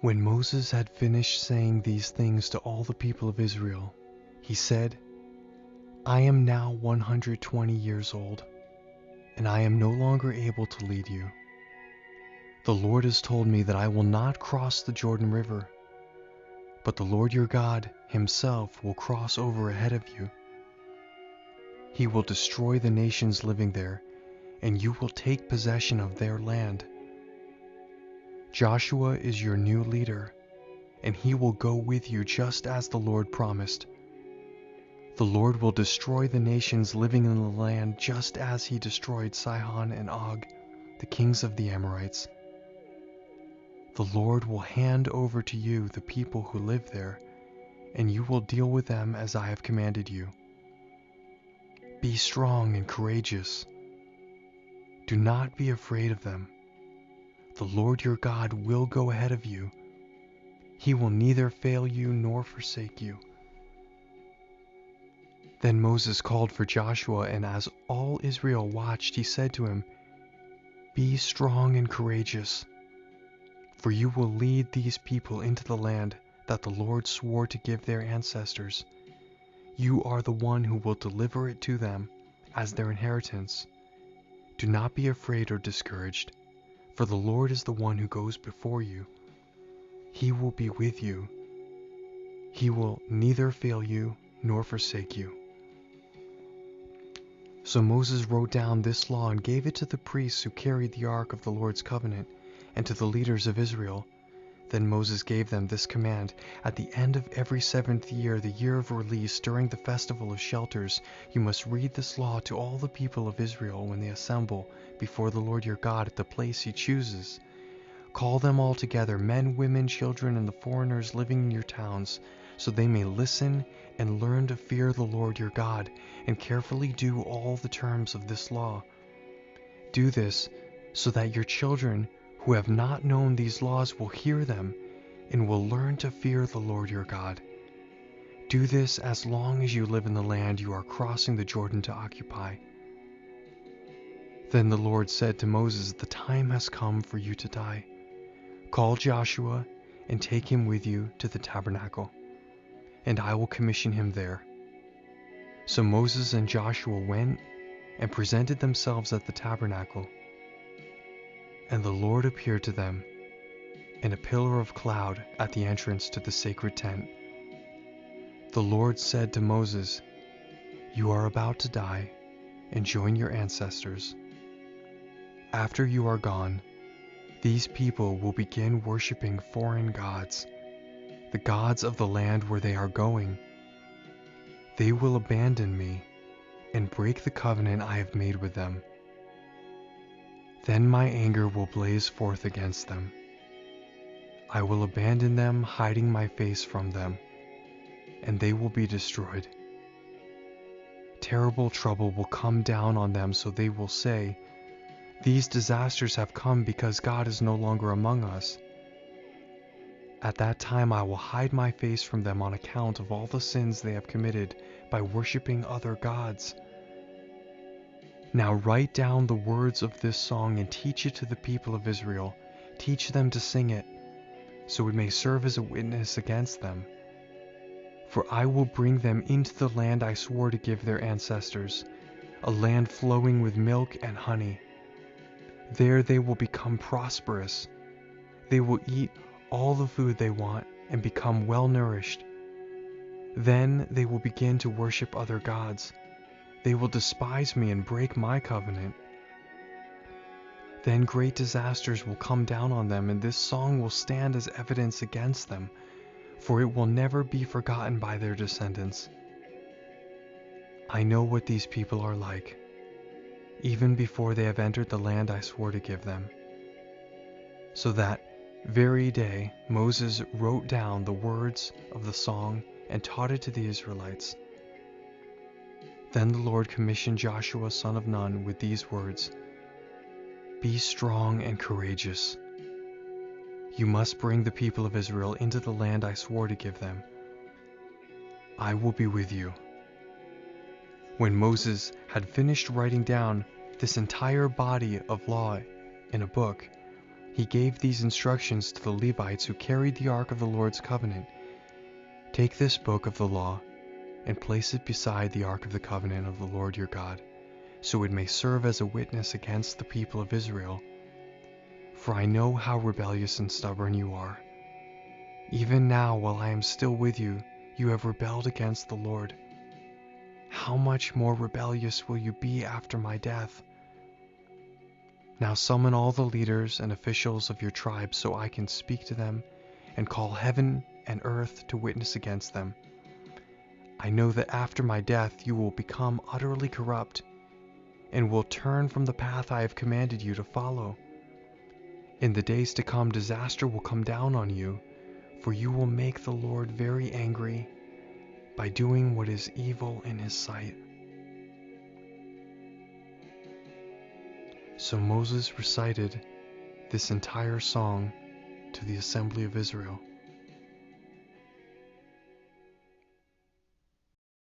When Moses had finished saying these things to all the people of Israel, he said, I am now 120 years old, and I am no longer able to lead you. The Lord has told me that I will not cross the Jordan River, but the Lord your God himself will cross over ahead of you. He will destroy the nations living there, and you will take possession of their land. Joshua is your new leader, and he will go with you just as the Lord promised. The Lord will destroy the nations living in the land just as he destroyed Sihon and Og, the kings of the Amorites. The Lord will hand over to you the people who live there, and you will deal with them as I have commanded you. Be strong and courageous. Do not be afraid of them. The Lord your God will go ahead of you. He will neither fail you nor forsake you. Then Moses called for Joshua, and as all Israel watched, he said to him, Be strong and courageous, for you will lead these people into the land that the Lord swore to give their ancestors. You are the one who will deliver it to them as their inheritance. Do not be afraid or discouraged, for the Lord is the one who goes before you. He will be with you. He will neither fail you nor forsake you. So Moses wrote down this law and gave it to the priests who carried the ark of the Lord's covenant, and to the leaders of Israel. Then Moses gave them this command: At the end of every 7th year, the year of release, during the festival of shelters, you must read this law to all the people of Israel when they assemble before the Lord your God at the place he chooses. Call them all together, men, women, children, and the foreigners living in your towns, so they may listen and learn to fear the Lord your God, and carefully do all the terms of this law. Do this so that your children who have not known these laws will hear them and will learn to fear the Lord your God. Do this as long as you live in the land you are crossing the Jordan to occupy. Then the Lord said to Moses, The time has come for you to die. Call Joshua and take him with you to the tabernacle, and I will commission him there. So Moses and Joshua went and presented themselves at the tabernacle. And the Lord appeared to them in a pillar of cloud at the entrance to the sacred tent. The Lord said to Moses, You are about to die and join your ancestors. After you are gone, these people will begin worshiping foreign gods, the gods of the land where they are going. They will abandon me and break the covenant I have made with them. Then my anger will blaze forth against them. I will abandon them, hiding my face from them, and they will be destroyed. Terrible trouble will come down on them, so they will say, These disasters have come because God is no longer among us. At that time I will hide my face from them on account of all the sins they have committed by worshiping other gods. Now write down the words of this song and teach it to the people of Israel. Teach them to sing it, so it may serve as a witness against them. For I will bring them into the land I swore to give their ancestors, a land flowing with milk and honey. There they will become prosperous. They will eat all the food they want and become well nourished. Then they will begin to worship other gods. They will despise me and break my covenant. Then great disasters will come down on them, and this song will stand as evidence against them, for it will never be forgotten by their descendants. I know what these people are like, even before they have entered the land I swore to give them. So that very day Moses wrote down the words of the song and taught it to the Israelites. Then the Lord commissioned Joshua son of Nun with these words: Be strong and courageous. You must bring the people of Israel into the land I swore to give them. I will be with you. When Moses had finished writing down this entire body of law in a book, He gave these instructions to the Levites who carried the ark of the Lord's covenant. Take this book of the law and place it beside the ark of the covenant of the Lord your God, so it may serve as a witness against the people of Israel. For I know how rebellious and stubborn you are. Even now, while I am still with you, you have rebelled against the Lord. How much more rebellious will you be after my death? Now summon all the leaders and officials of your tribes so I can speak to them and call heaven and earth to witness against them. I know that after my death you will become utterly corrupt and will turn from the path I have commanded you to follow. In the days to come, disaster will come down on you, for you will make the Lord very angry by doing what is evil in his sight. So Moses recited this entire song to the assembly of Israel.